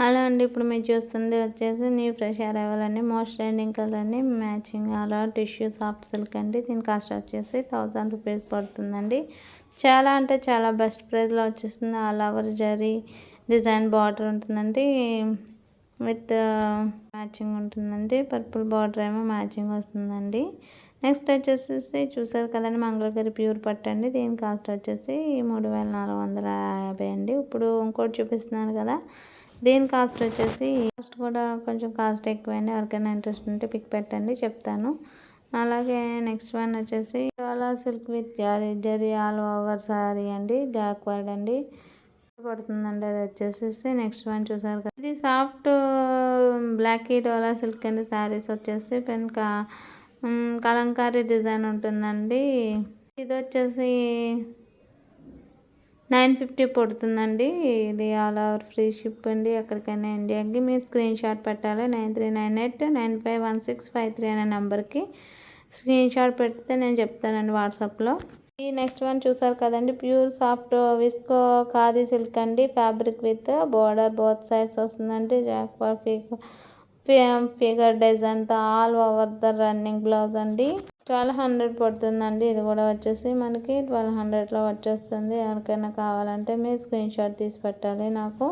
Hello అండి, ఇప్పుడు మీరు చూస్తుంది వచ్చేసి న్యూ ఫ్రెష్ అరైవల్ అండి. మోస్ట్ ట్రెండింగ్ కలర్ అండి, మ్యాచింగ్ అలా టిష్యూ సాఫ్ట్ సిల్క్ అండి. దీని కాస్ట్ వచ్చేసి 1000 రూపీస్ పడుతుందండి. చాలా అంటే చాలా బెస్ట్ ప్రైస్లో వచ్చేస్తుంది. All over zari design border ఉంటుందండి, విత్ మ్యాచింగ్ ఉంటుందండి. పర్పుల్ బార్డర్ ఏమో మ్యాచింగ్ వస్తుందండి. నెక్స్ట్ వచ్చేసి చూసారు కదండి, మంగళగిరి ప్యూర్ పట్టు అండి. దీని కాస్ట్ వచ్చేసి 3450 అండి. ఇప్పుడు ఇంకోటి చూపిస్తున్నాను కదా, దీని కాస్ట్ వచ్చేసి కూడా కొంచెం కాస్ట్ ఎక్కువండి. ఎవరికైనా ఇంట్రెస్ట్ ఉంటే పిక్ పెట్టండి, చెప్తాను. అలాగే నెక్స్ట్ వన్ వచ్చేసి చాలా silk with zari all over sorry అండి, జాక్వర్డ్ అండి పడుతుందండి. అది వచ్చేసి నెక్స్ట్ వన్ చూసారు కదా, ఇది సాఫ్ట్ బ్లాక్ డోలా సిల్క్ అండి. శారీస్ వచ్చేసి కలంకారీ డిజైన్ ఉంటుందండి. ఇది వచ్చేసి 950 పడుతుందండి. ఇది ఆల్ ఓవర్ ఫ్రీ షిప్ అండి. ఎక్కడికైనా ఇండియాకి మీరు స్క్రీన్ షాట్ పెట్టాలి. 9398951653 అనే నెంబర్కి స్క్రీన్ షాట్ పెడితే నేను చెప్తానండి వాట్సాప్లో. ఈ నెక్స్ట్ వన్ చూసారు కదండి, pure soft viscose khadi silk అండి. Fabric with border both sides వస్తుందండి. ఫిగర్ డిజైన్తో all over the running blouse అండి. 1200 పడుతుందండి. ఇది కూడా వచ్చేసి మనకి 1200లో వచ్చేస్తుంది. ఎవరికైనా కావాలంటే మీరు స్క్రీన్ షాట్ తీసి పెట్టాలి నాకు.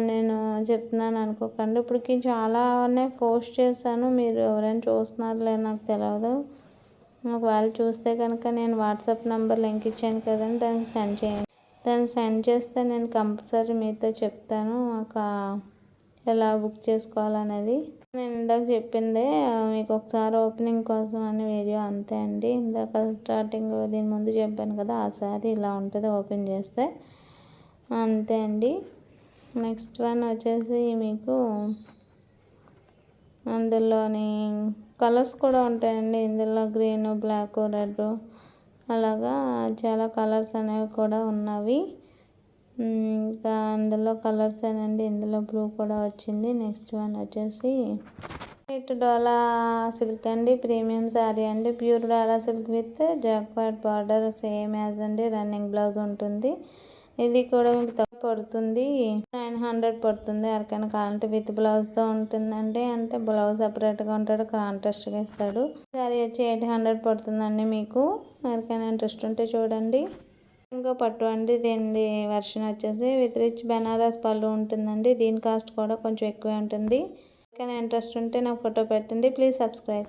నేను చెప్తున్నాను అనుకోకండి. ఇప్పటికి చాలానే పోస్ట్ చేశాను, మీరు ఎవరైనా చూస్తున్నారు లేదు నాకు తెలియదు. ఒకవేళ చూస్తే కనుక నేను వాట్సాప్ నెంబర్ లింక్ ఇచ్చాను కదండి, దానికి సెండ్ చేయండి. దాన్ని సెండ్ చేస్తే నేను కంపల్సరీ మీతో చెప్తాను ఎలా బుక్ చేసుకోవాలనేది. నేను ఇందాక చెప్పిందే మీకు ఒకసారి ఓపెనింగ్ కోసం అనే వీడియో అంతే అండి. ఇందాక స్టార్టింగ్ దీని ముందు చెప్పాను కదా, ఆ సారీ ఇలా ఉంటుంది ఓపెన్ చేస్తే, అంతే అండి. నెక్స్ట్ వన్ వచ్చేసి మీకు అందులోని కలర్స్ కూడా ఉంటాయండి. ఇందులో గ్రీన్, బ్లాక్, రెడ్ అలాగా చాలా కలర్స్ అనేవి కూడా ఉన్నవి. ఇంకా అందులో కలర్స్ ఏనండి, ఇందులో బ్లూ కూడా వచ్చింది. నెక్స్ట్ వన్ వచ్చేసి డోలా సిల్క్ అండి, ప్రీమియం శారీ అండి. Pure dola silk with jacquard border same as అండి. రన్నింగ్ బ్లౌజ్ ఉంటుంది. ఇది కూడా మీకు తక్కువ పడుతుంది, 900 పడుతుంది. ఎవరికైనా కావాలంటే విత్ బ్లౌజ్తో ఉంటుందండి. అంటే బ్లౌజ్ సపరేట్గా ఉంటాడు, కాంట్రాస్ట్గా ఇస్తాడు. శారీ వచ్చి 800 పడుతుందండి. మీకు ఎవరికైనా ఇంట్రెస్ట్ ఉంటే చూడండి. ఇంకో పట్టు అండి, దీని వెర్షన్ వచ్చేసి విత్ రిచ్ బెనారస్ పళ్ళు ఉంటుందండి. దీని కాస్ట్ కూడా కొంచెం ఎక్కువే ఉంటుంది. ఎవరికైనా ఇంట్రెస్ట్ ఉంటే నాకు ఫోటో పెట్టండి. Please subscribe.